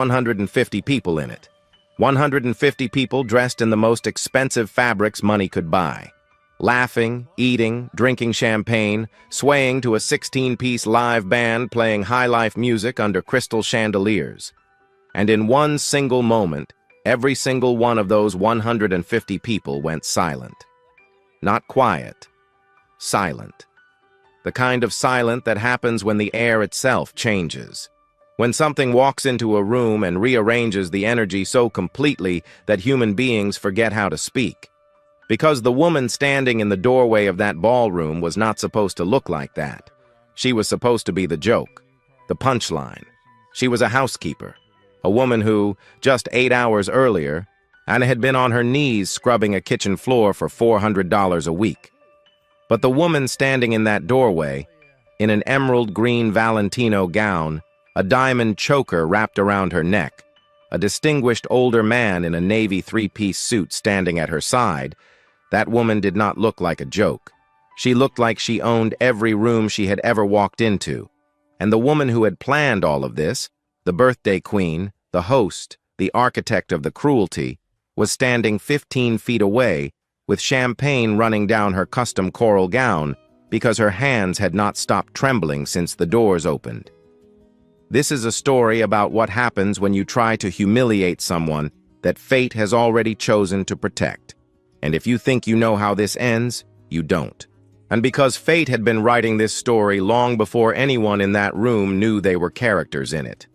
150 people in it. 150 people dressed in the most expensive fabrics money could buy. Laughing, eating, drinking champagne, swaying to a 16-piece live band playing high-life music under crystal chandeliers. And in one single moment, every single one of those 150 people went silent. Not quiet, silent. The kind of silent that happens when the air itself changes. When something walks into a room and rearranges the energy so completely that human beings forget how to speak. Because the woman standing in the doorway of that ballroom was not supposed to look like that. She was supposed to be the joke, the punchline. She was a housekeeper, a woman who, just 8 hours earlier, and had been on her knees scrubbing a kitchen floor for $400 a week. But the woman standing in that doorway, in an emerald green Valentino gown, a diamond choker wrapped around her neck, a distinguished older man in a navy three-piece suit standing at her side, that woman did not look like a joke. She looked like she owned every room she had ever walked into. And the woman who had planned all of this, the birthday queen, the host, the architect of the cruelty, was standing 15 feet away with champagne running down her custom coral gown because her hands had not stopped trembling since the doors opened. This is a story about what happens when you try to humiliate someone that fate has already chosen to protect. And if you think you know how this ends, you don't. And because fate had been writing this story long before anyone in that room knew they were characters in it.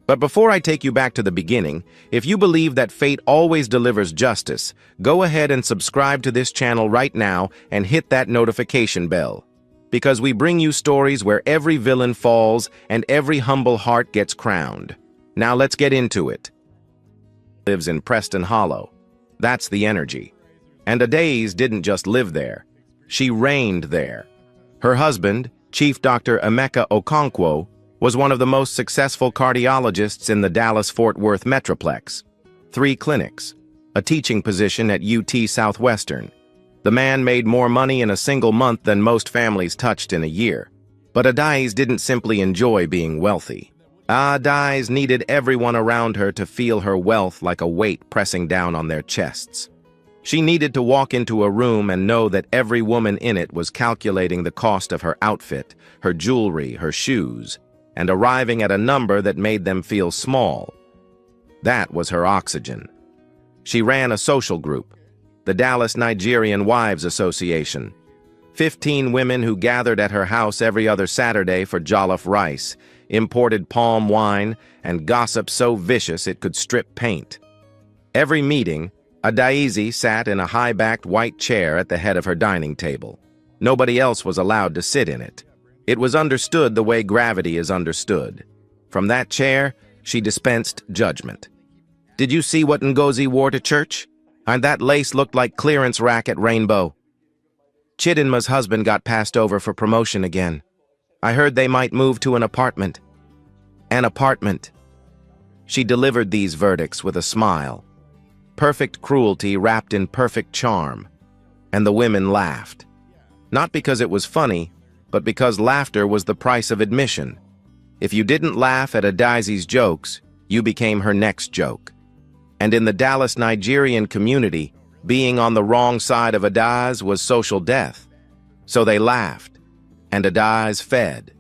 But before I take you back to the beginning, if you believe that fate always delivers justice, go ahead and subscribe to this channel right now and hit that notification bell. Because we bring you stories where every villain falls and every humble heart gets crowned. Now let's get into it. Lives in Preston Hollow. That's the energy. And Adaeze didn't just live there. She reigned there. Her husband, Chief Dr. Emeka Okonkwo, was one of the most successful cardiologists in the Dallas-Fort Worth Metroplex. 3 clinics, a teaching position at UT Southwestern. The man made more money in a single month than most families touched in a year. But Adaeze didn't simply enjoy being wealthy. Adaeze needed everyone around her to feel her wealth like a weight pressing down on their chests. She needed to walk into a room and know that every woman in it was calculating the cost of her outfit, her jewelry, her shoes, and arriving at a number that made them feel small. That was her oxygen. She ran a social group, the Dallas Nigerian Wives Association. 15 women who gathered at her house every other Saturday for jollof rice, imported palm wine, and gossip so vicious it could strip paint. Every meeting, Adaeze sat in a high-backed white chair at the head of her dining table. Nobody else was allowed to sit in it. It was understood the way gravity is understood. From that chair, she dispensed judgment. Did you see what Ngozi wore to church? And that lace looked like clearance rack at Rainbow. Chidinma's husband got passed over for promotion again. I heard they might move to an apartment. An apartment. She delivered these verdicts with a smile. Perfect cruelty wrapped in perfect charm. And the women laughed. Not because it was funny, but because laughter was the price of admission. If you didn't laugh at Adaeze's jokes, you became her next joke. And in the Dallas Nigerian community, being on the wrong side of Adaeze was social death. So they laughed, and Adaeze fed.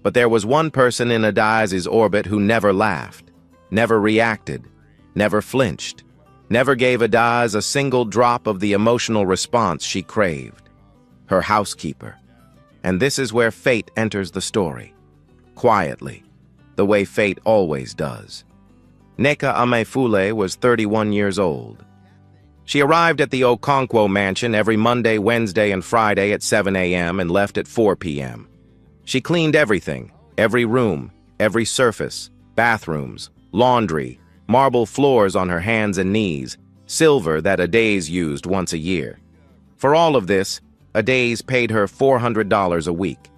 But there was one person in Adaeze's orbit who never laughed, never reacted, never flinched, never gave Adaeze a single drop of the emotional response she craved. Her housekeeper. And this is where fate enters the story. Quietly, the way fate always does. Nneka Amefule was 31 years old. She arrived at the Okonkwo mansion every Monday, Wednesday, and Friday at 7 a.m. and left at 4 p.m. She cleaned everything, every room, every surface, bathrooms, laundry, marble floors on her hands and knees, silver that Adaeze used once a year. For all of this, Adaeze paid her $400 a week.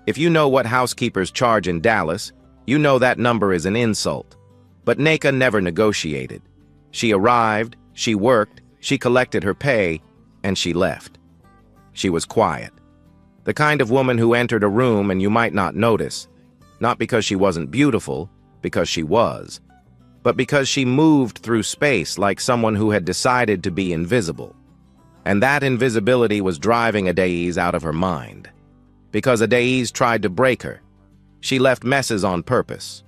If you know what housekeepers charge in Dallas, you know that number is an insult. But Nneka never negotiated. She arrived, she worked, she collected her pay, and she left. She was quiet. The kind of woman who entered a room and you might not notice, not because she wasn't beautiful, because she was, but because she moved through space like someone who had decided to be invisible. And that invisibility was driving Adaize out of her mind. Because Adaize tried to break her. She left messes on purpose.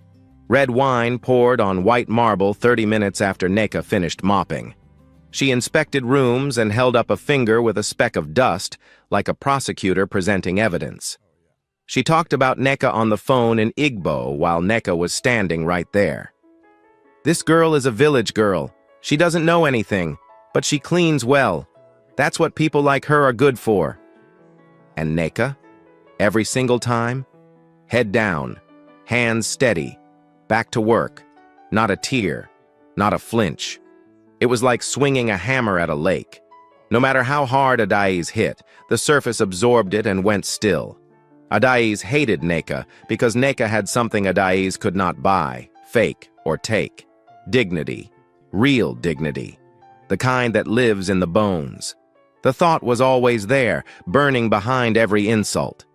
Red wine poured on white marble 30 minutes after Neka finished mopping. She inspected rooms and held up a finger with a speck of dust, like a prosecutor presenting evidence. She talked about Neka on the phone in Igbo while Neka was standing right there. This girl is a village girl. She doesn't know anything, but she cleans well. That's what people like her are good for. And Neka? Every single time? Head down, hands steady, back to work. Not a tear, not a flinch. It was like swinging a hammer at a lake. No matter how hard Adaize hit, the surface absorbed it and went still. Adaize hated Neka because Neka had something Adaize could not buy, fake, or take. Dignity. Real dignity. The kind that lives in the bones. The thought was always there, burning behind every insult.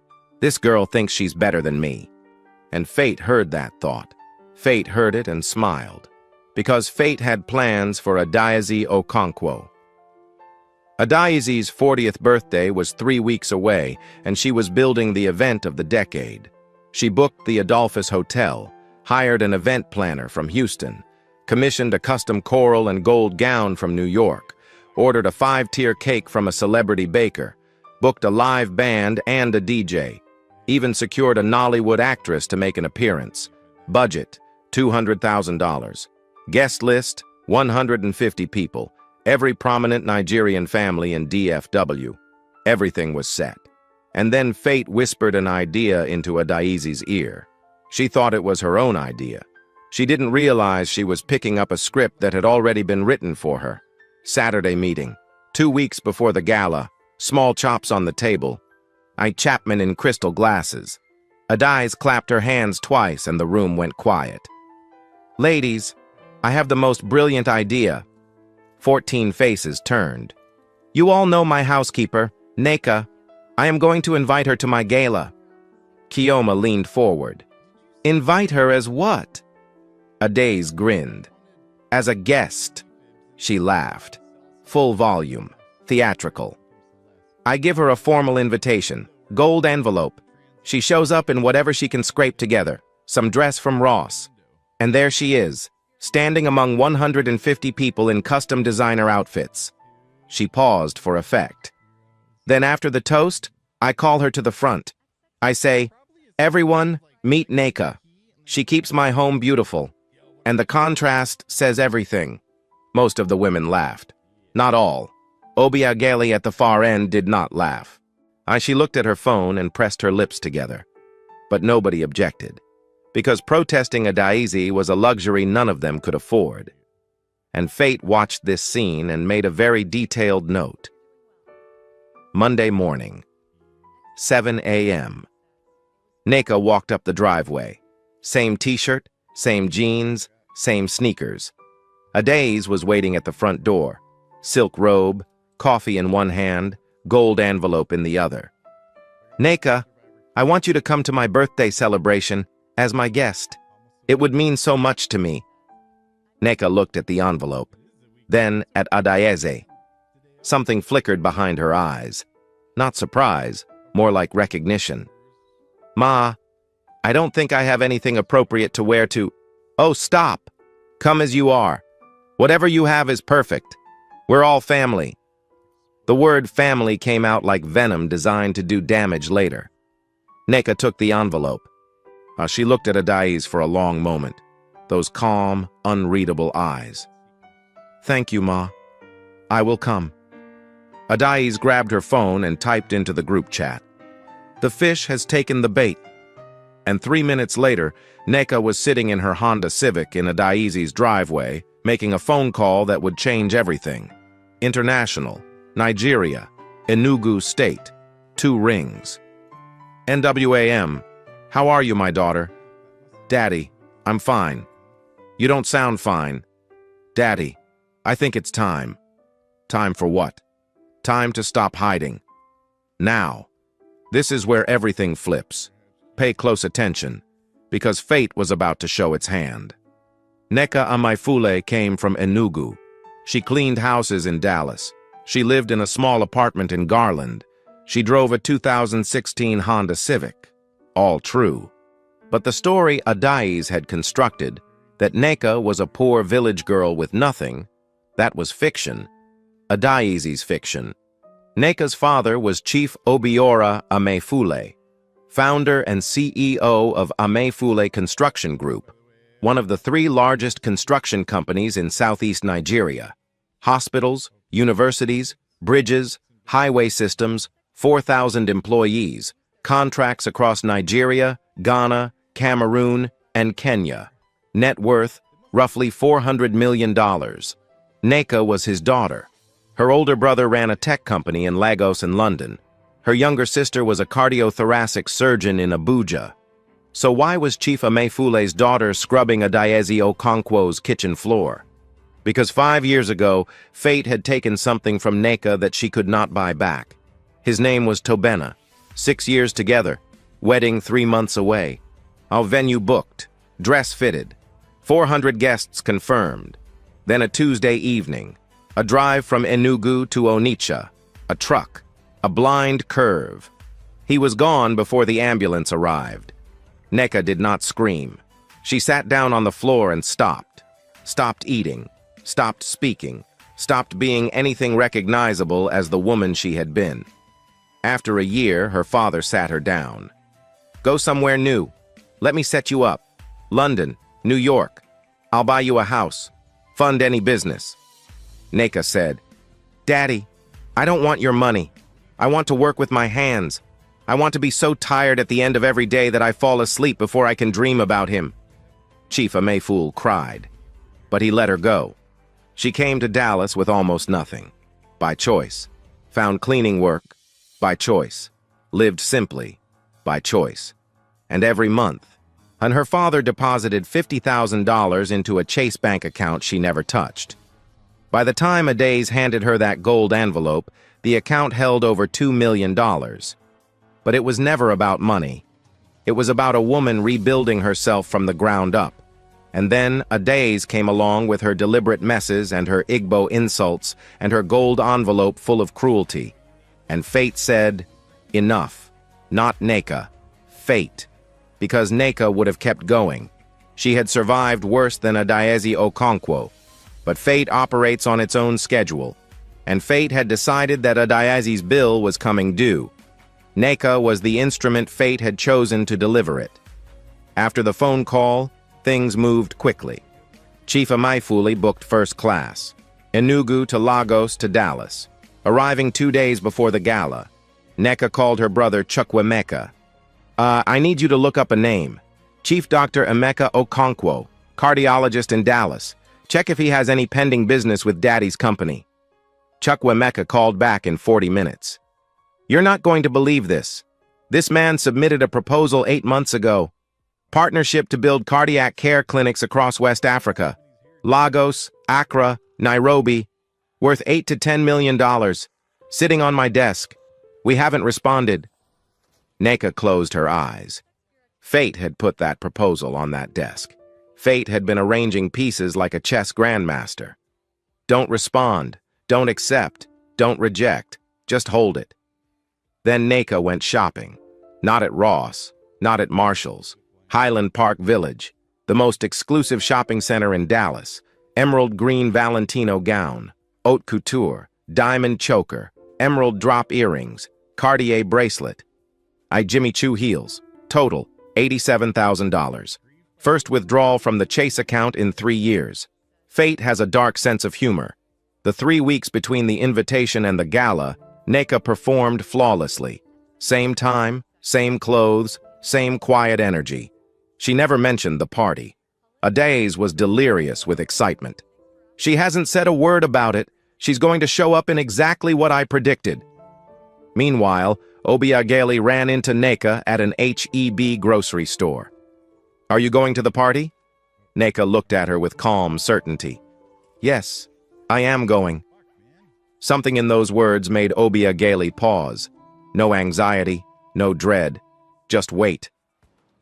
This girl thinks she's better than me. And fate heard that thought. Fate heard it and smiled. Because fate had plans for Adaize Okonkwo. Adaize's 40th birthday was 3 weeks away, and she was building the event of the decade. She booked the Adolphus Hotel, hired an event planner from Houston, commissioned a custom coral and gold gown from New York, ordered a 5-tier cake from a celebrity baker, booked a live band and a DJ, even secured a Nollywood actress to make an appearance. Budget, $200,000. Guest list, 150 people, every prominent Nigerian family in DFW. Everything was set. And then fate whispered an idea into Adaize's ear. She thought it was her own idea. She didn't realize she was picking up a script that had already been written for her. Saturday meeting. 2 weeks before the gala. Small chops on the table. Chapman in crystal glasses. Adaize clapped her hands twice and the room went quiet. Ladies, I have the most brilliant idea. 14 faces turned. You all know my housekeeper, Neka. I am going to invite her to my gala. Kioma leaned forward. Invite her as what? Adaize grinned. As a guest. She laughed. Full volume. Theatrical. I give her a formal invitation. Gold envelope. She shows up in whatever she can scrape together. Some dress from Ross. And there she is, standing among 150 people in custom designer outfits. She paused for effect. Then after the toast, I call her to the front. I say, everyone, meet Neka. She keeps my home beautiful. And the contrast says everything. Most of the women laughed. Not all. Obiageli at the far end did not laugh. She looked at her phone and pressed her lips together. But nobody objected. Because protesting Adaize was a luxury none of them could afford. And fate watched this scene and made a very detailed note. Monday morning, 7 a.m. Neka walked up the driveway. Same t-shirt, same jeans, same sneakers. Adaize was waiting at the front door. Silk robe, coffee in one hand, gold envelope in the other. Neka, I want you to come to my birthday celebration as my guest. It would mean so much to me. Neka looked at the envelope, then at Adaize. Something flickered behind her eyes. Not surprise, more like recognition. Ma, I don't think I have anything appropriate to wear to... Oh, stop! Come as you are. Whatever you have is perfect. We're all family. The word family came out like venom designed to do damage later. Neka took the envelope. She looked at Adaize for a long moment. Those calm, unreadable eyes. Thank you, Ma. I will come. Adaize grabbed her phone and typed into the group chat. The fish has taken the bait. And 3 minutes later, Neka was sitting in her Honda Civic in Adaize's driveway, making a phone call that would change everything. International, Nigeria, Enugu State, 2 rings. NWAM, how are you, my daughter? Daddy, I'm fine. You don't sound fine. Daddy, I think it's time. Time for what? Time to stop hiding. Now. This is where everything flips. Pay close attention. because fate was about to show its hand. Nneka Amaefule came from Enugu. She cleaned houses in Dallas. She lived in a small apartment in Garland. She drove a 2016 Honda Civic. All true. But the story Adais had constructed, that Nneka was a poor village girl with nothing, that was fiction. Adai's fiction. Nneka's father was Chief Obiora Amaefule, founder and CEO of Amaefule Construction Group, one of the 3 largest construction companies in southeast Nigeria. Hospitals, universities, bridges, highway systems, 4,000 employees, contracts across Nigeria, Ghana, Cameroon, and Kenya. Net worth, roughly $400 million. Nneka was his daughter. Her older brother ran a tech company in Lagos and London. Her younger sister was a cardiothoracic surgeon in Abuja. So why was Chief Amaefule's daughter scrubbing Adaeze Okonkwo's kitchen floor? Because 5 years ago, fate had taken something from Nneka that she could not buy back. His name was Tobena. 6 years together. Wedding 3 months away. Our venue booked. Dress fitted. 400 guests confirmed. Then a Tuesday evening. A drive from Enugu to Onitsha. A truck. A blind curve. He was gone before the ambulance arrived. Nneka did not scream. She sat down on the floor and stopped. Stopped eating. Stopped speaking. Stopped being anything recognizable as the woman she had been. After a year, her father sat her down. Go somewhere new. Let me set you up. London, New York. I'll buy you a house. Fund any business. Nneka said, Daddy, I don't want your money. I want to work with my hands. I want to be so tired at the end of every day that I fall asleep before I can dream about him. Chief Amaefule cried, but he let her go. She came to Dallas with almost nothing. By choice. Found cleaning work. By choice. Lived simply. By choice. And every month. And her father deposited $50,000 into a Chase bank account she never touched. By the time Adais handed her that gold envelope, the account held over $2 million. But it was never about money. It was about a woman rebuilding herself from the ground up. And then Adais came along with her deliberate messes and her Igbo insults and her gold envelope full of cruelty. And fate said, enough. Not Nneka. Fate. Because Nneka would have kept going. She had survived worse than Adaeze Okonkwo. But fate operates on its own schedule. And fate had decided that Adaeze's bill was coming due. Nneka was the instrument fate had chosen to deliver it. After the phone call, things moved quickly. Chief Amaefule booked first class. Enugu to Lagos to Dallas. Arriving 2 days before the gala, Nneka called her brother Chukwuemeka. I need you to look up a name. Chief Dr. Emeka Okonkwo, cardiologist in Dallas. Check if he has any pending business with Daddy's company. Chukwuemeka called back in 40 minutes. You're not going to believe this. This man submitted a proposal 8 months ago. Partnership to build cardiac care clinics across West Africa. Lagos, Accra, Nairobi. Worth $8 to $10 million. Sitting on my desk. We haven't responded. Nneka closed her eyes. Fate had put that proposal on that desk. Fate had been arranging pieces like a chess grandmaster. Don't respond. Don't accept. Don't reject. Just hold it. Then Nneka went shopping. Not at Ross. Not at Marshall's. Highland Park Village. The most exclusive shopping center in Dallas. Emerald green Valentino gown. Haute couture. Diamond choker. Emerald drop earrings. Cartier bracelet. Jimmy Choo heels. Total, $87,000. First withdrawal from the Chase account in 3 years. Fate has a dark sense of humor. The 3 weeks between the invitation and the gala, Nneka performed flawlessly. Same time, same clothes, same quiet energy. She never mentioned the party. Adais was delirious with excitement. She hasn't said a word about it. She's going to show up in exactly what I predicted. Meanwhile, Obiageli ran into Nneka at an H-E-B grocery store. Are you going to the party? Nneka looked at her with calm certainty. Yes, I am going. Something in those words made Obiageli pause. No anxiety, no dread, just wait.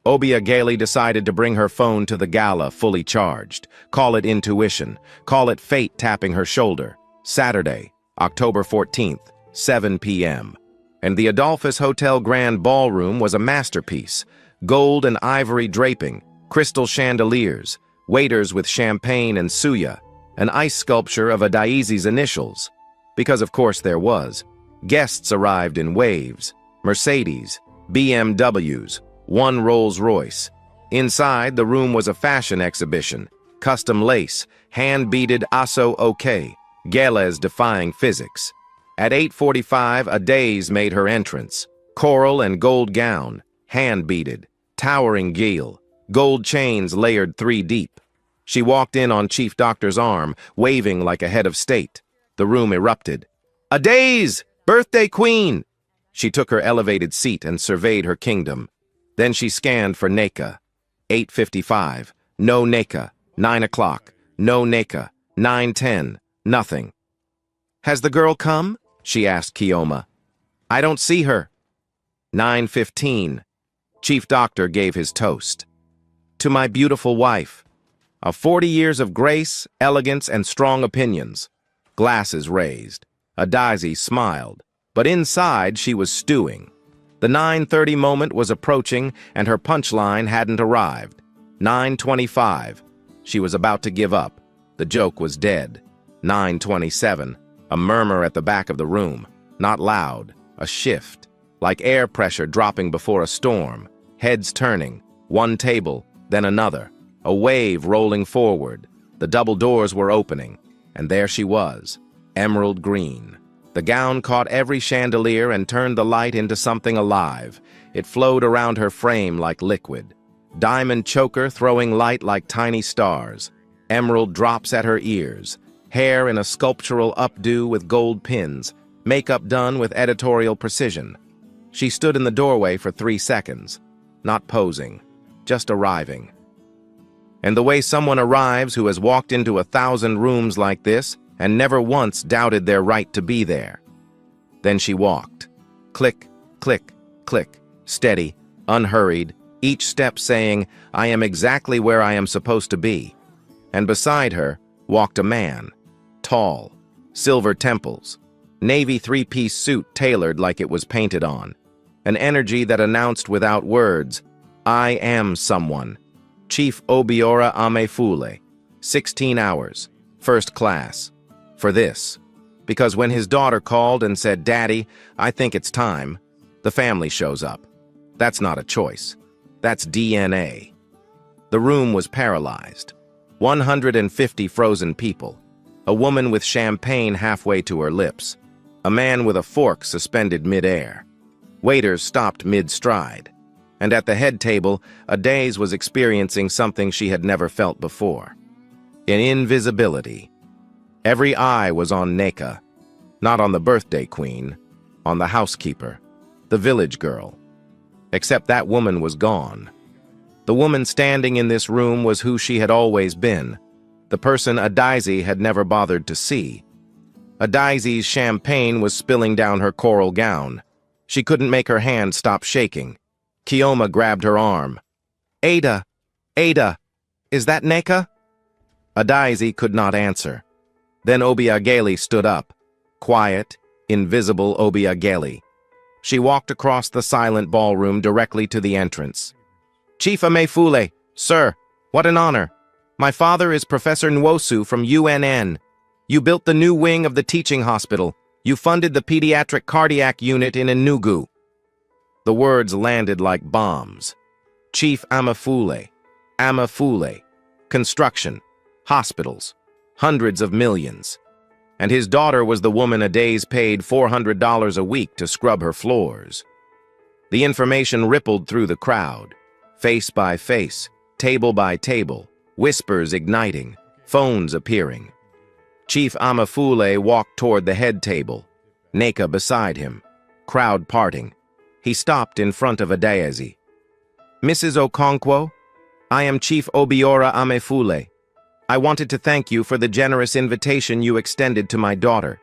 Obiageli decided to bring her phone to the gala fully charged. Call it intuition. Call it fate tapping her shoulder. Saturday, October 14th, 7 p.m. And the Adolphus Hotel Grand Ballroom was a masterpiece. Gold and ivory draping, crystal chandeliers, waiters with champagne and suya, an ice sculpture of Adaizi's initials. Because of course there was. Guests arrived in waves, Mercedes, BMWs, one Rolls-Royce. Inside, the room was a fashion exhibition, custom lace, hand-beaded aso ok, geles defying physics. At 8:45, Adaiz made her entrance. Coral and gold gown, hand-beaded, towering guile, gold chains layered 3 deep. She walked in on Chief Doctor's arm, waving like a head of state. The room erupted. Adaiz! Birthday queen! She took her elevated seat and surveyed her kingdom. Then she scanned for Neka. 8:55. No Neka. 9 o'clock. No Neka. 9:10. Nothing. Has the girl come? She asked Kioma. I don't see her. 9:15. Chief Doctor gave his toast. To my beautiful wife. Of 40 years of grace, elegance, and strong opinions. Glasses raised. Adaizi smiled. But inside she was stewing. The 9:30 moment was approaching, and her punchline hadn't arrived. 9:25. She was about to give up. The joke was dead. 9:27. A murmur at the back of the room. Not loud. A shift. Like air pressure dropping before a storm. Heads turning. One table, then another. A wave rolling forward. The double doors were opening. And there she was. Emerald green. The gown caught every chandelier and turned the light into something alive. It flowed around her frame like liquid. Diamond choker throwing light like tiny stars. Emerald drops at her ears. Hair in a sculptural updo with gold pins. Makeup done with editorial precision. She stood in the doorway for 3 seconds. Not posing. Just arriving. And the way someone arrives who has walked into 1,000 rooms like this and never once doubted their right to be there. Then she walked. Click, click, click, steady, unhurried, each step saying, I am exactly where I am supposed to be. And beside her walked a man, tall, silver temples, navy 3-piece suit tailored like it was painted on, an energy that announced without words, I am someone. Chief Obiora Amefule, 16 hours, first class. For this, because when his daughter called and said, Daddy, I think it's time, the family shows up. That's not a choice. That's DNA. The room was paralyzed. 150 frozen people. A woman with champagne halfway to her lips. A man with a fork suspended mid-air. Waiters stopped mid-stride. And at the head table, Adaiz was experiencing something she had never felt before. An invisibility. Every eye was on Neka, not on the birthday queen, on the housekeeper, the village girl. Except that woman was gone. The woman standing in this room was who she had always been, the person Adaizi had never bothered to see. Adaizi's champagne was spilling down her coral gown. She couldn't make her hand stop shaking. Kioma grabbed her arm. Ada, Ada, is that Neka? Adaizi could not answer. Then Obiageli stood up. Quiet, invisible Obiageli. She walked across the silent ballroom directly to the entrance. Chief Amefule, sir, what an honor. My father is Professor Nwosu from UNN. You built the new wing of the teaching hospital. You funded the pediatric cardiac unit in Enugu. The words landed like bombs. Chief Amefule, Amefule, construction, hospitals, hundreds of millions. And his daughter was the woman Adaiz paid $400 a week to scrub her floors. The information rippled through the crowd, face by face, table by table, whispers igniting, phones appearing. Chief Amefule walked toward the head table, Neka beside him, crowd parting. He stopped in front of Adaizi. Mrs. Okonkwo, I am Chief Obiora Amefule. I wanted to thank you for the generous invitation you extended to my daughter.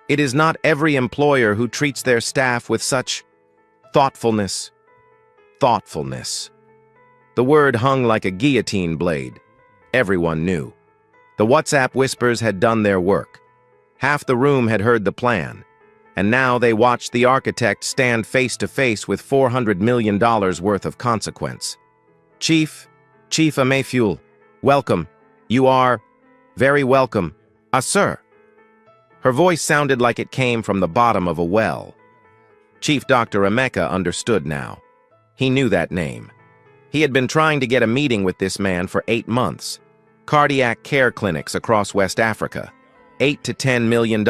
It is not every employer who treats their staff with such thoughtfulness. Thoughtfulness. The word hung like a guillotine blade. Everyone knew. The WhatsApp whispers had done their work. Half the room had heard the plan, and now they watched the architect stand face to face with $400 million worth of consequence. Chief Amayfuel, welcome. You are very welcome. Sir. Her voice sounded like it came from the bottom of a well. Chief Dr. Emeka understood now. He knew that name. He had been trying to get a meeting with this man for 8 months. Cardiac care clinics across West Africa. $8 to $10 million.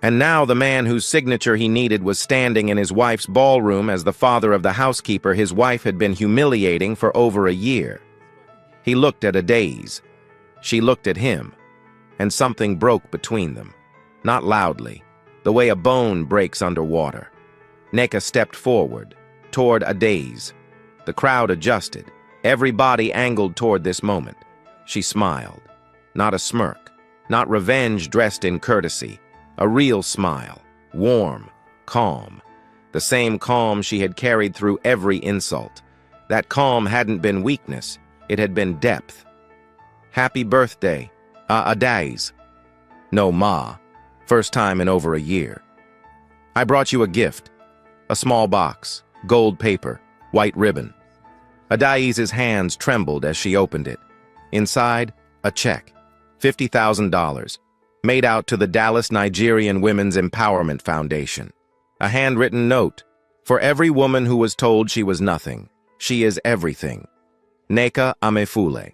And now the man whose signature he needed was standing in his wife's ballroom as the father of the housekeeper his wife had been humiliating for over a year. He looked at Adaze. She looked at him. And something broke between them. Not loudly, the way a bone breaks underwater. Neka stepped forward, toward Adaze. The crowd adjusted, every body angled toward this moment. She smiled. Not a smirk, not revenge dressed in courtesy. A real smile, warm, calm. The same calm she had carried through every insult. That calm hadn't been weakness, it had been depth. Happy birthday, Adaze. No, Ma. First time in over a year. I brought you a gift. A small box, gold paper, white ribbon. Adaze's hands trembled as she opened it. Inside, a check, $50,000, made out to the Dallas Nigerian Women's Empowerment Foundation. A handwritten note, for every woman who was told she was nothing, she is everything. Neka Amefule.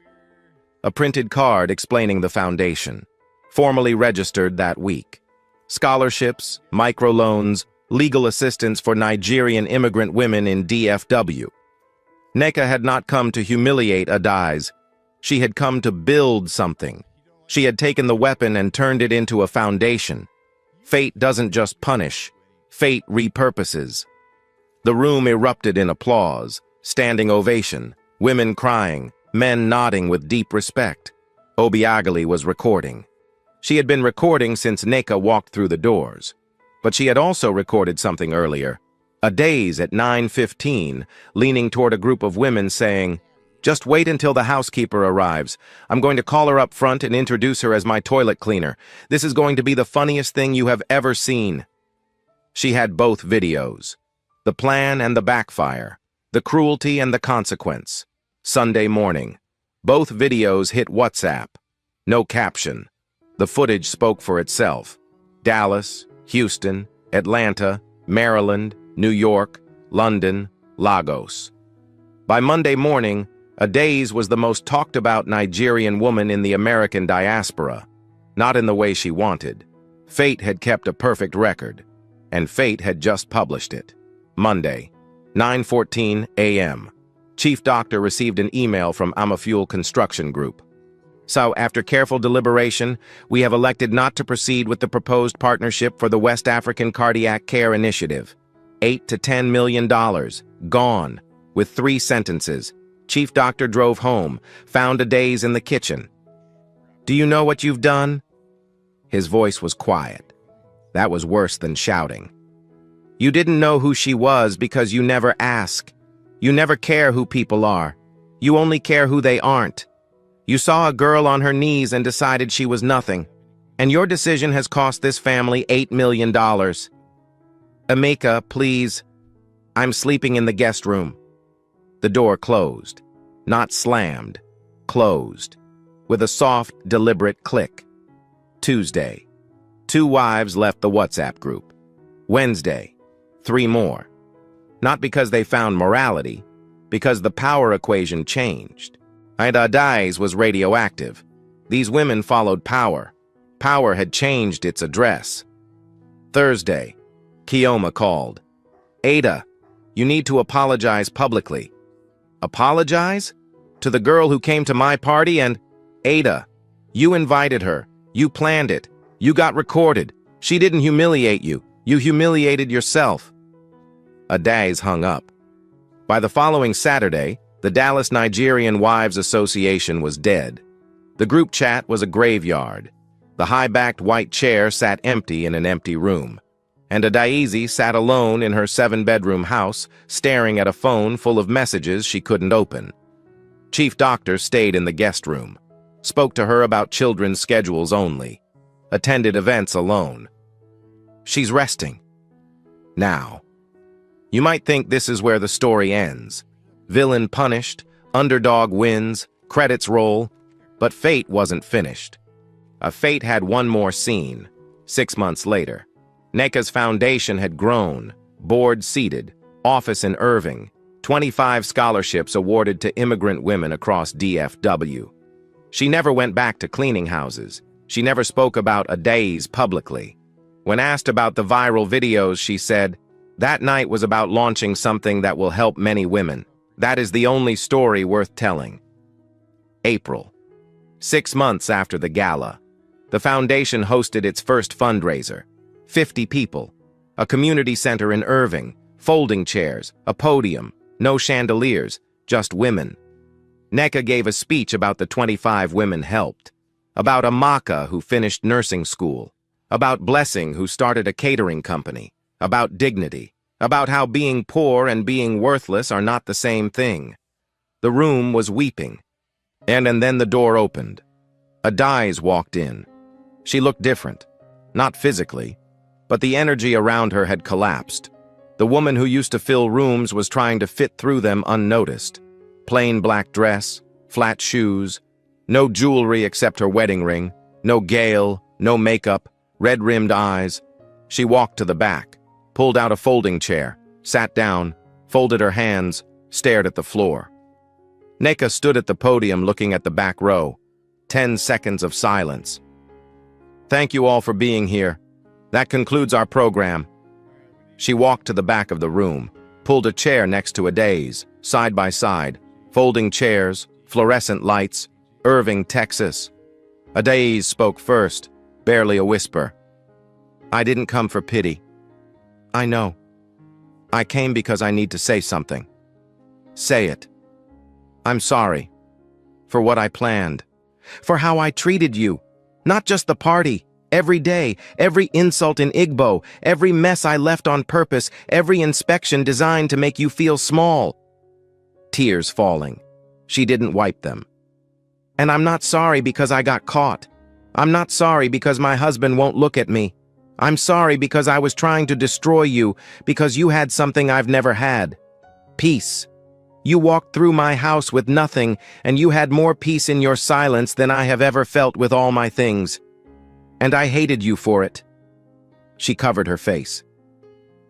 A printed card explaining the foundation, formally registered that week. Scholarships, microloans, legal assistance for Nigerian immigrant women in DFW. Neka had not come to humiliate Adaze. She had come to build something. She had taken the weapon and turned it into a foundation. Fate doesn't just punish. Fate repurposes. The room erupted in applause, standing ovation, women crying, men nodding with deep respect. Obiageli was recording. She had been recording since Neka walked through the doors. But she had also recorded something earlier. Adaze at 9:15, leaning toward a group of women saying, "Just wait until the housekeeper arrives. I'm going to call her up front and introduce her as my toilet cleaner. This is going to be the funniest thing you have ever seen." She had both videos. The plan and the backfire. The cruelty and the consequence. Sunday morning. Both videos hit WhatsApp. No caption. The footage spoke for itself. Dallas, Houston, Atlanta, Maryland, New York, London, Lagos. By Monday morning, Adaze was the most talked about Nigerian woman in the American diaspora. Not in the way she wanted. Fate had kept a perfect record, and Fate had just published it. Monday, 9:14 a.m. Chief Doctor received an email from Amafuel Construction Group. So, after careful deliberation, we have elected not to proceed with the proposed partnership for the West African Cardiac Care Initiative. $8 to $10 million. Gone. With 3 sentences. Chief Doctor drove home, found Adaze in the kitchen. "Do you know what you've done?" His voice was quiet. That was worse than shouting. "You didn't know who she was because you never ask. You never care who people are. You only care who they aren't. You saw a girl on her knees and decided she was nothing. And your decision has cost this family $8 million. Emeka, please. I'm sleeping in the guest room." The door closed. Not slammed. Closed. With a soft, deliberate click. Tuesday. 2 wives left the WhatsApp group. Wednesday. 3 more. Not because they found morality, because the power equation changed. Adaze was radioactive. These women followed power. Power had changed its address. Thursday. Kioma called. "Ada, you need to apologize publicly." "Apologize? To the girl who came to my party and—" "Ada, you invited her. You planned it. You got recorded. She didn't humiliate you. You humiliated yourself." Adaze hung up. By the following Saturday, the Dallas Nigerian Wives Association was dead. The group chat was a graveyard. The high-backed white chair sat empty in an empty room. and Adaizi sat alone in her 7-bedroom house, staring at a phone full of messages she couldn't open. Chief Doctor stayed in the guest room, spoke to her about children's schedules only, attended events alone. She's resting. Now. You might think this is where the story ends. Villain punished, underdog wins, credits roll, but fate wasn't finished. Fate had one more scene. 6 months later, NECA's foundation had grown, board seated, office in Irving, 25 scholarships awarded to immigrant women across DFW. She never went back to cleaning houses. She never spoke about Adaizi publicly. When asked about the viral videos, she said, "That night was about launching something that will help many women. That is the only story worth telling." April. 6 months after the gala, the foundation hosted its first fundraiser. 50 people, a community center in Irving, folding chairs, a podium, no chandeliers, just women. NECA gave a speech about the 25 women helped, about Amaka who finished nursing school, about Blessing who started a catering company, about dignity, about how being poor and being worthless are not the same thing. The room was weeping. And then the door opened. Adaizi walked in. She looked different, not physically, but the energy around her had collapsed. The woman who used to fill rooms was trying to fit through them unnoticed. Plain black dress, flat shoes, no jewelry except her wedding ring, no gale, no makeup, red-rimmed eyes. She walked to the back, pulled out a folding chair, sat down, folded her hands, stared at the floor. NECA stood at the podium looking at the back row. 10 seconds of silence. "Thank you all for being here. That concludes our program." She walked to the back of the room, pulled a chair next to Adaizi, side by side, folding chairs, fluorescent lights, Irving, Texas. Adaizi spoke first, barely a whisper. "I didn't come for pity. I know. I came because I need to say something. Say it. I'm sorry. For what I planned. For how I treated you. Not just the party. Every day, every insult in Igbo, every mess I left on purpose, every inspection designed to make you feel small." Tears falling. She didn't wipe them. "And I'm not sorry because I got caught. I'm not sorry because my husband won't look at me. I'm sorry because I was trying to destroy you, because you had something I've never had. Peace. You walked through my house with nothing, and you had more peace in your silence than I have ever felt with all my things. And I hated you for it." She covered her face.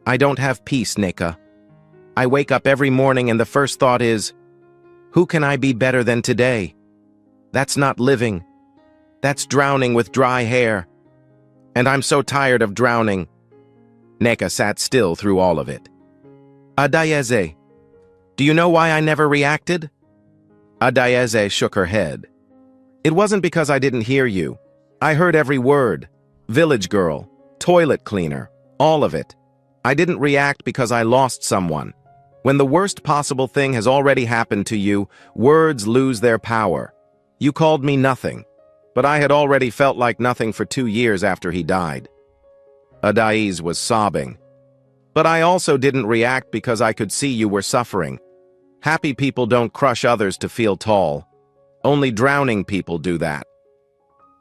"I don't have peace, NECA. I wake up every morning and the first thought is, who can I be better than today? That's not living. That's drowning with dry hair. And I'm so tired of drowning." NECA sat still through all of it. "Adaizi, do you know why I never reacted?" Adaizi shook her head. "It wasn't because I didn't hear you. I heard every word. Village girl, toilet cleaner, all of it. I didn't react because I lost someone. When the worst possible thing has already happened to you, words lose their power. You called me nothing, but I had already felt like nothing for 2 years after he died." Adaizi was sobbing. "But I also didn't react because I could see you were suffering. Happy people don't crush others to feel tall. Only drowning people do that."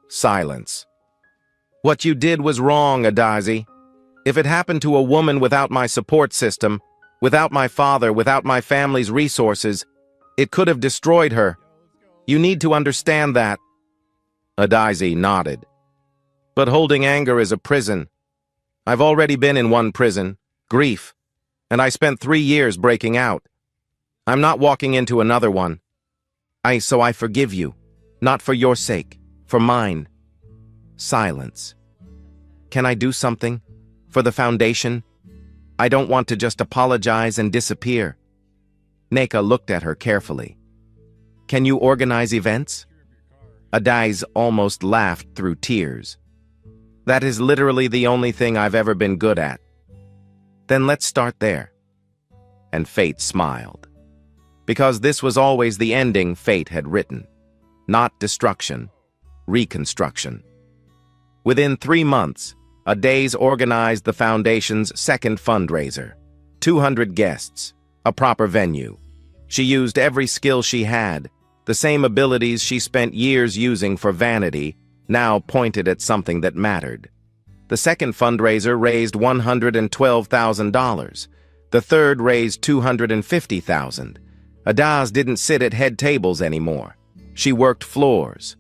Silence. "What you did was wrong, Adaizi. If it happened to a woman without my support system, without my father, without my family's resources, it could have destroyed her. You need to understand that." Adaizi nodded. "But holding anger is a prison. I've already been in one prison, grief, and I spent 3 years breaking out. I'm not walking into another one. So I forgive you, not for your sake, for mine." Silence. "Can I do something? For the foundation? I don't want to just apologize and disappear." NECA looked at her carefully. "Can you organize events?" Adaizi almost laughed through tears. "That is literally the only thing I've ever been good at." "Then let's start there." And fate smiled. Because this was always the ending fate had written. Not destruction, reconstruction. Within 3 months, A Days organized the foundation's second fundraiser. 200 guests, a proper venue. She used every skill she had, the same abilities she spent years using for vanity, now pointed at something that mattered. The second fundraiser raised $112,000. The third raised $250,000. Adaz didn't sit at head tables anymore. She worked floors.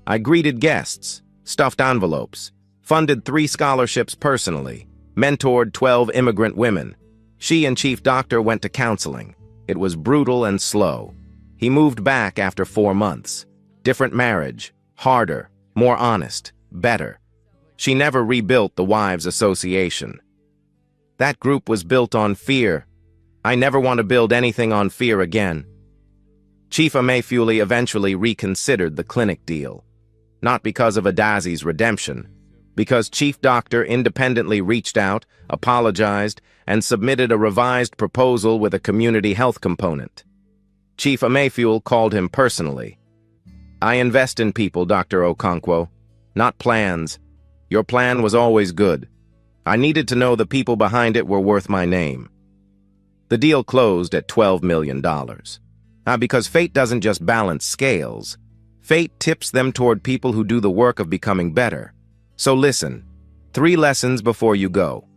I greeted guests, stuffed envelopes, funded 3 scholarships personally, mentored 12 immigrant women. She and Chief Doctor went to counseling. It was brutal and slow. He moved back after 4 months. Different marriage, harder, more honest, better. She never rebuilt the Wives Association. That group was built on fear. I never want to build anything on fear again. Chief Amayfuli eventually reconsidered the clinic deal. Not because of Adazi's redemption, because Chief Doctor independently reached out, apologized, and submitted a revised proposal with a community health component. Chief Amayfuli called him personally. I invest in people, Dr. Okonkwo, not plans. Your plan was always good. I needed to know the people behind it were worth my name. The deal closed at $12 million. Because fate doesn't just balance scales. Fate tips them toward people who do the work of becoming better. So listen, 3 lessons before you go.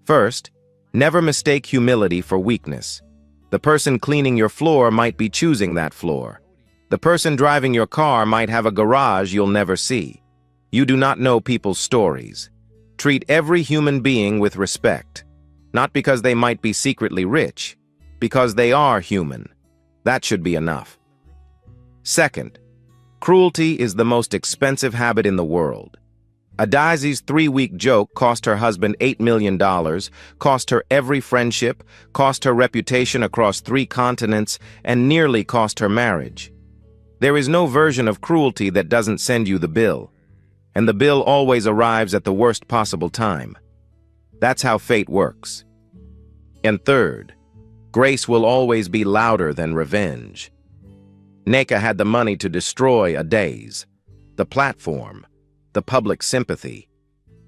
First, never mistake humility for weakness. The person cleaning your floor might be choosing that floor. The person driving your car might have a garage you'll never see. You do not know people's stories. Treat every human being with respect. Not because they might be secretly rich, because they are human. That should be enough. Second, cruelty is the most expensive habit in the world. Adazi's 3-week joke cost her husband $8 million, cost her every friendship, cost her reputation across 3 continents, and nearly cost her marriage. There is no version of cruelty that doesn't send you the bill, and the bill always arrives at the worst possible time. That's how fate works. And third, grace will always be louder than revenge. Neka had the money to destroy Adaze, the platform, the public sympathy.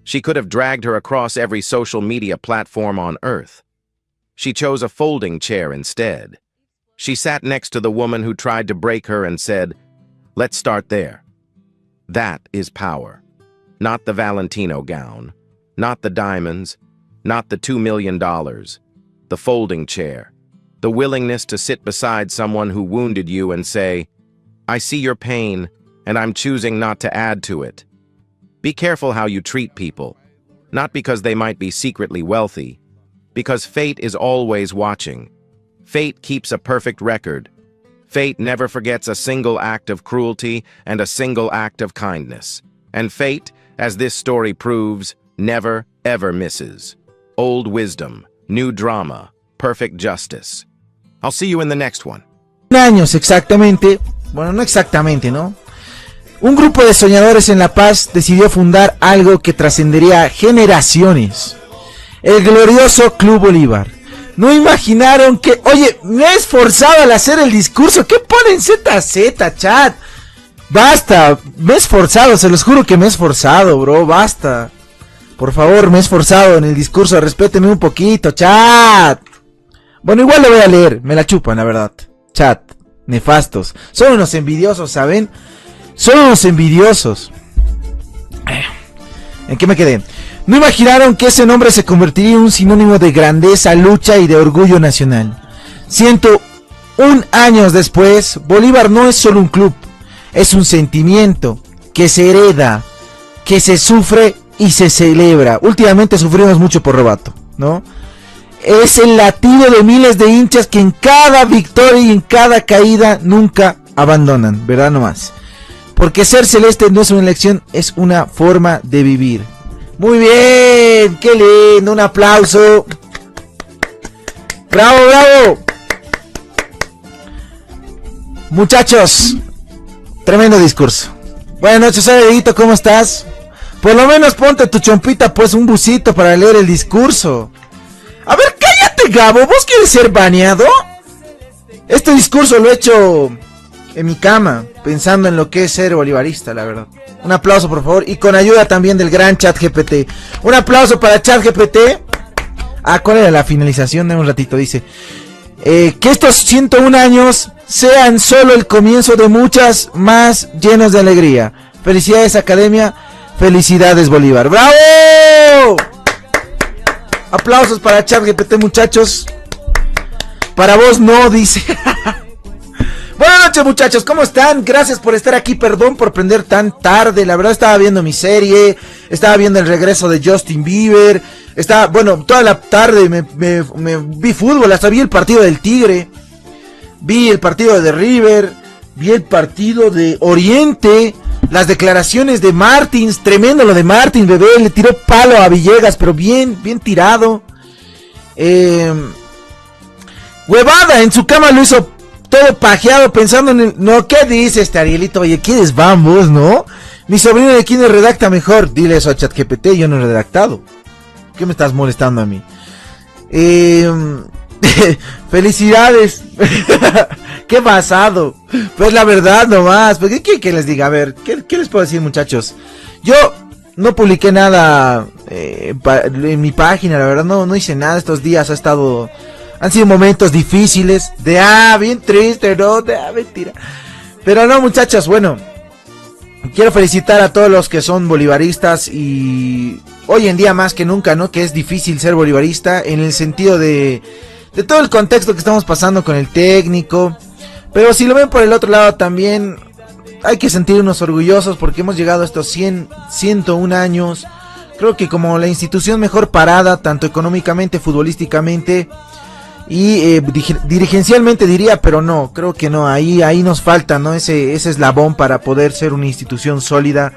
She could have dragged her across every social media platform on Earth. She chose a folding chair instead. She sat next to the woman who tried to break her and said, "Let's start there." That is power. Not the Valentino gown, not the diamonds, not the $2 million, the folding chair, the willingness to sit beside someone who wounded you and say, "I see your pain, and I'm choosing not to add to it." Be careful how you treat people, not because they might be secretly wealthy, because fate is always watching. Fate keeps a perfect record. Fate never forgets a single act of cruelty and a single act of kindness. And fate, as this story proves, never, ever misses. Old wisdom, new drama, perfect justice. I'll see you in the next one. Años exactamente, bueno, no exactamente, ¿no? Un grupo de soñadores en La Paz decidió fundar algo que trascendería generaciones. El glorioso Club Bolívar. No imaginaron que... Oye, me he esforzado al hacer el discurso. ¿Qué ponen ZZ, chat? Basta, me he esforzado, se los juro que me he esforzado, bro, basta. Por favor, me he esforzado en el discurso, respétenme un poquito, chat. Bueno, igual lo voy a leer, me la chupan, la verdad. Chat, nefastos. Son unos envidiosos, ¿saben? Son unos envidiosos. ¿En qué me quedé? No imaginaron que ese nombre se convertiría en un sinónimo de grandeza, lucha y de orgullo nacional. 101 años después, Bolívar no es solo un club, es un sentimiento que se hereda, que se sufre y se celebra. Últimamente sufrimos mucho por Robato, ¿no? Es el latido de miles de hinchas que en cada victoria y en cada caída nunca abandonan, ¿verdad? No más. Porque ser celeste no es una elección, es una forma de vivir. Muy bien, qué lindo, un aplauso. Bravo, bravo. Muchachos, tremendo discurso. Buenas noches, Edito, ¿cómo estás? Por lo menos ponte tu chompita, pues un busito para leer el discurso. A ver, cállate, Gabo, ¿vos quieres ser baneado? Este discurso lo he hecho en mi cama. pensando en lo que es ser bolivarista, la verdad. Un aplauso, por favor, y con ayuda también del gran ChatGPT. Un aplauso para ChatGPT. ¿Cuál era la finalización de un ratito? Dice, que estos 101 años sean solo el comienzo de muchas más llenos de alegría. Felicidades, Academia. Felicidades, Bolívar. ¡Bravo! Aplausos para ChatGPT, muchachos. Para vos no, dice. Buenas noches, muchachos, ¿cómo están? Gracias por estar aquí, perdón por prender tan tarde. La verdad estaba viendo mi serie, estaba viendo el regreso de Justin Bieber. Toda la tarde me vi fútbol, hasta vi el partido del Tigre. Vi el partido de River, vi el partido de Oriente. Las declaraciones de Martins, tremendo lo de Martins, bebé, le tiró palo a Villegas, pero bien tirado. Huevada, en su cama lo hizo todo pajeado pensando en el... No, ¿qué dice este Arielito? Oye, ¿quiénes vamos, no? Mi sobrino de Kinder redacta mejor. Dile eso a ChatGPT, yo no he redactado. ¿Qué me estás molestando a mí? Felicidades. Qué pasado. Pues la verdad nomás. ¿Qué quieren que les diga? A ver, ¿qué les puedo decir, muchachos? Yo no publiqué nada en mi página, la verdad no hice nada estos días. Han sido momentos difíciles. Bien triste, ¿no? Mentira. Pero no, muchachos, bueno. Quiero felicitar a todos los que son bolivaristas y hoy en día más que nunca, ¿no? Que es difícil ser bolivarista en el sentido de todo el contexto que estamos pasando con el técnico. Pero si lo ven por el otro lado también hay que sentirnos orgullosos porque hemos llegado a estos 101 años. Creo que como la institución mejor parada, tanto económicamente, futbolísticamente y dirigencialmente diría, pero no, creo que no, ahí nos falta, ¿no? Ese eslabón para poder ser una institución sólida.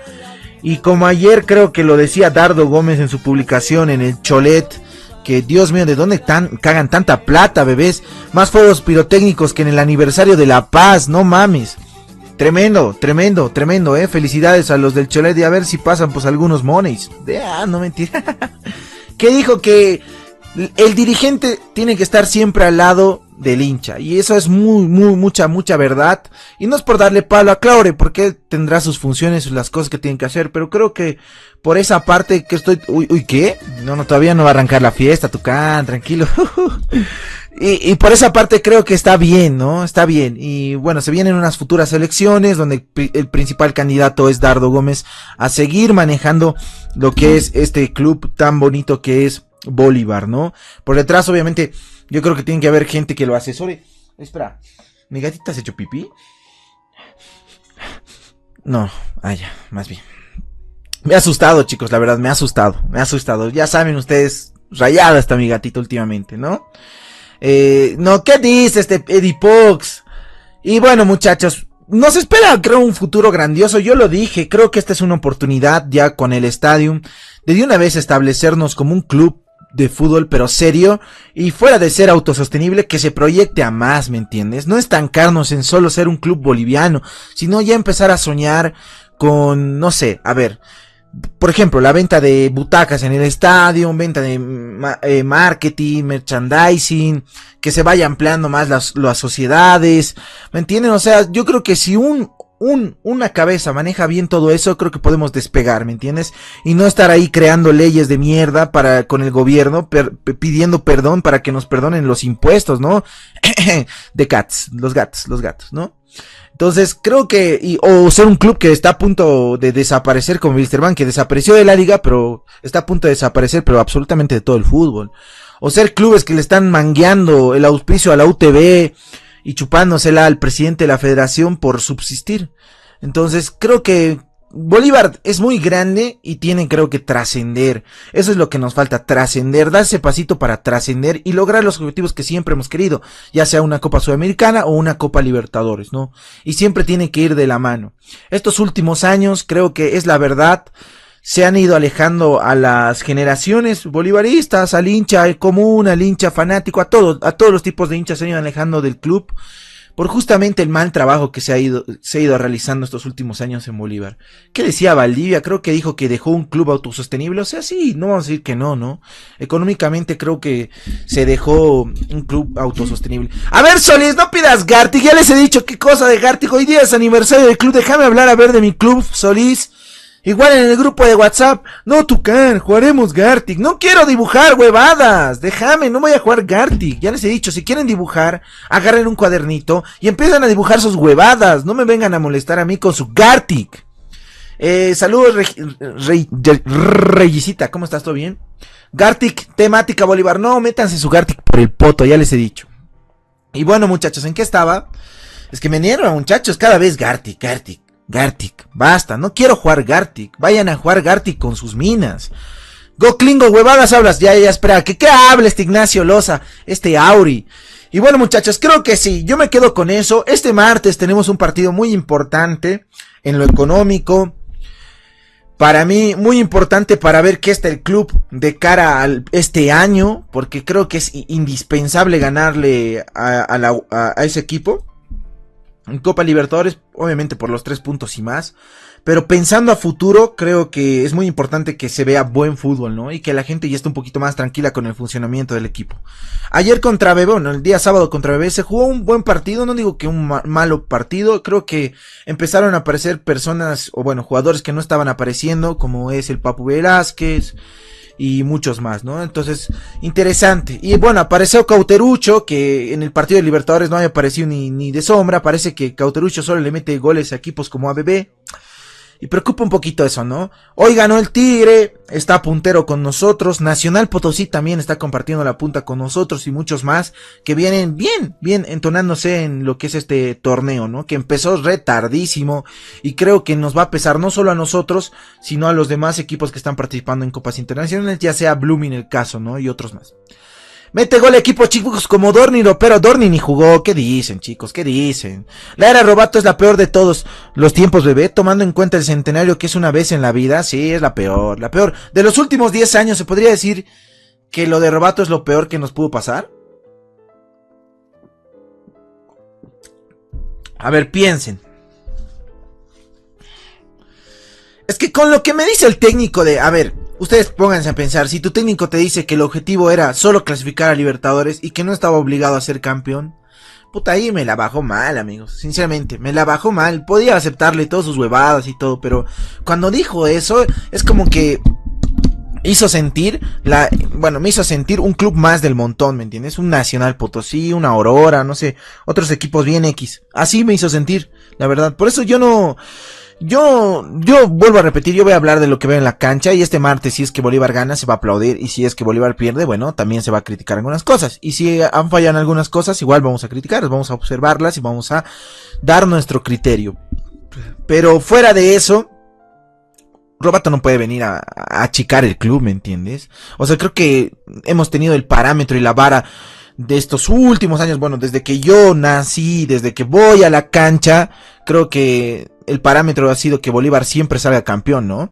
Y como ayer creo que lo decía Dardo Gómez en su publicación en el Cholet, que Dios mío, ¿de dónde cagan tanta plata, bebés? Más fuegos pirotécnicos que en el aniversario de La Paz, no mames. Tremendo, felicidades a los del Cholet y a ver si pasan pues algunos moneys. No mentira. ¿Qué dijo? Que el dirigente tiene que estar siempre al lado del hincha. Y eso es mucha verdad. Y no es por darle palo a Claure, porque tendrá sus funciones, las cosas que tienen que hacer. Pero creo que por esa parte que estoy... Uy, ¿qué? No, todavía no va a arrancar la fiesta, Tucán, tranquilo. y por esa parte creo que está bien, ¿no? Está bien. Y bueno, se vienen unas futuras elecciones donde el principal candidato es Dardo Gómez a seguir manejando lo que es este club tan bonito que es Bolívar, ¿no? Por detrás, obviamente, yo creo que tiene que haber gente que lo asesore. Espera, ¿mi gatita se echó pipí? No, ya, más bien. Me ha asustado, chicos, la verdad, me ha asustado. Ya saben ustedes, rayada está mi gatita últimamente, ¿no? No, ¿qué dice este Edipox? Y bueno, muchachos, nos espera, creo, un futuro grandioso. Yo lo dije, creo que esta es una oportunidad ya con el Stadium de una vez establecernos como un club de fútbol, pero serio, y fuera de ser autosostenible, que se proyecte a más, ¿me entiendes? No estancarnos en solo ser un club boliviano, sino ya empezar a soñar con, no sé, a ver, por ejemplo, la venta de butacas en el estadio, venta de marketing, merchandising, que se vaya ampliando más las sociedades, ¿me entienden? O sea, yo creo que si una cabeza maneja bien todo eso, creo que podemos despegar, ¿me entiendes? Y no estar ahí creando leyes de mierda con el gobierno, pidiendo perdón para que nos perdonen los impuestos, ¿no? Los gatos, ¿no? Entonces, creo que, o ser un club que está a punto de desaparecer, como Wilstermann, que desapareció de la liga, pero está a punto de desaparecer, pero absolutamente de todo el fútbol. O ser clubes que le están mangueando el auspicio a la UTV y chupándosela al presidente de la federación por subsistir. Entonces, creo que Bolívar es muy grande y tiene, creo que, trascender. Eso es lo que nos falta, trascender, dar ese pasito para trascender y lograr los objetivos que siempre hemos querido, ya sea una Copa Sudamericana o una Copa Libertadores, ¿no? Y siempre tiene que ir de la mano. Estos últimos años, creo que es la verdad, se han ido alejando a las generaciones bolivaristas, al hincha común, al hincha fanático, a todos los tipos de hinchas se han ido alejando del club, por justamente el mal trabajo que se ha ido realizando estos últimos años en Bolívar. ¿Qué decía Valdivia? Creo que dijo que dejó un club autosostenible. O sea, sí, no vamos a decir que no, ¿no? Económicamente creo que se dejó un club autosostenible. A ver, Solís, no pidas Gartic. Ya les he dicho qué cosa de Gartic. Hoy día es aniversario del club. Déjame hablar a ver de mi club, Solís. Igual en el grupo de WhatsApp. No, Tucán, jugaremos Gartic. No quiero dibujar huevadas. Déjame, no voy a jugar Gartic. Ya les he dicho, si quieren dibujar, agarren un cuadernito y empiezan a dibujar sus huevadas. No me vengan a molestar a mí con su Gartic. Saludos, Reyisita. ¿Cómo estás? ¿Todo bien? Gartic, temática Bolívar. No, métanse su Gartic por el poto, ya les he dicho. Y bueno, muchachos, ¿en qué estaba? Es que me enerva, muchachos, cada vez Gartic. Basta, no quiero jugar Gartic. Vayan a jugar Gartic con sus minas. Goklingo, huevadas hablas. Ya, espera, ¿qué habla este Ignacio Loza? Este Auri. Y bueno, muchachos, creo que sí, yo me quedo con eso. Este martes tenemos un partido muy importante en lo económico. Para mí, muy importante para ver qué está el club de cara a este año. Porque creo que es indispensable ganarle a ese equipo. En Copa Libertadores, obviamente por los 3 puntos y más. Pero pensando a futuro, creo que es muy importante que se vea buen fútbol, ¿no? Y que la gente ya esté un poquito más tranquila con el funcionamiento del equipo. Ayer contra Bebé, bueno, el día sábado contra Bebé, se jugó un buen partido, no digo que un malo partido. Creo que empezaron a aparecer personas, o bueno, jugadores que no estaban apareciendo, como es el Papu Velázquez y muchos más, ¿no? Entonces, interesante. Y bueno, apareció Cauterucho, que en el partido de Libertadores no había aparecido ni de sombra. Parece que Cauterucho solo le mete goles a equipos como ABB. Y preocupa un poquito eso, ¿no? Hoy ganó el Tigre, está puntero con nosotros. Nacional Potosí también está compartiendo la punta con nosotros y muchos más que vienen bien entonándose en lo que es este torneo, ¿no? Que empezó retardísimo y creo que nos va a pesar no solo a nosotros, sino a los demás equipos que están participando en copas internacionales, ya sea Blooming el caso, ¿no? Y otros más. Mete gol equipo chicos como Dorniro, pero Dorni ni jugó. ¿Qué dicen, chicos? ¿Qué dicen? La era Robato es la peor de todos los tiempos, bebé, tomando en cuenta el centenario que es una vez en la vida. Sí, es la peor. De los últimos 10 años, ¿se podría decir que lo de Robato es lo peor que nos pudo pasar? A ver, piensen. Es que con lo que me dice el técnico de... A ver, ustedes pónganse a pensar, si tu técnico te dice que el objetivo era solo clasificar a Libertadores y que no estaba obligado a ser campeón, puta, ahí me la bajó mal, amigos, sinceramente, me la bajó mal. Podía aceptarle todas sus huevadas y todo, pero cuando dijo eso, es como que hizo sentir me hizo sentir un club más del montón, ¿me entiendes? Un Nacional Potosí, una Aurora, no sé, otros equipos bien X, así me hizo sentir, la verdad. Por eso yo vuelvo a repetir, yo voy a hablar de lo que veo en la cancha, y este martes si es que Bolívar gana se va a aplaudir, y si es que Bolívar pierde, bueno, también se va a criticar algunas cosas, y si han fallado en algunas cosas, igual vamos a criticarlas, vamos a observarlas y vamos a dar nuestro criterio. Pero fuera de eso, Robato no puede venir a achicar el club, ¿me entiendes? O sea, creo que hemos tenido el parámetro y la vara de estos últimos años, bueno, desde que yo nací, desde que voy a la cancha, creo que el parámetro ha sido que Bolívar siempre salga campeón, ¿no?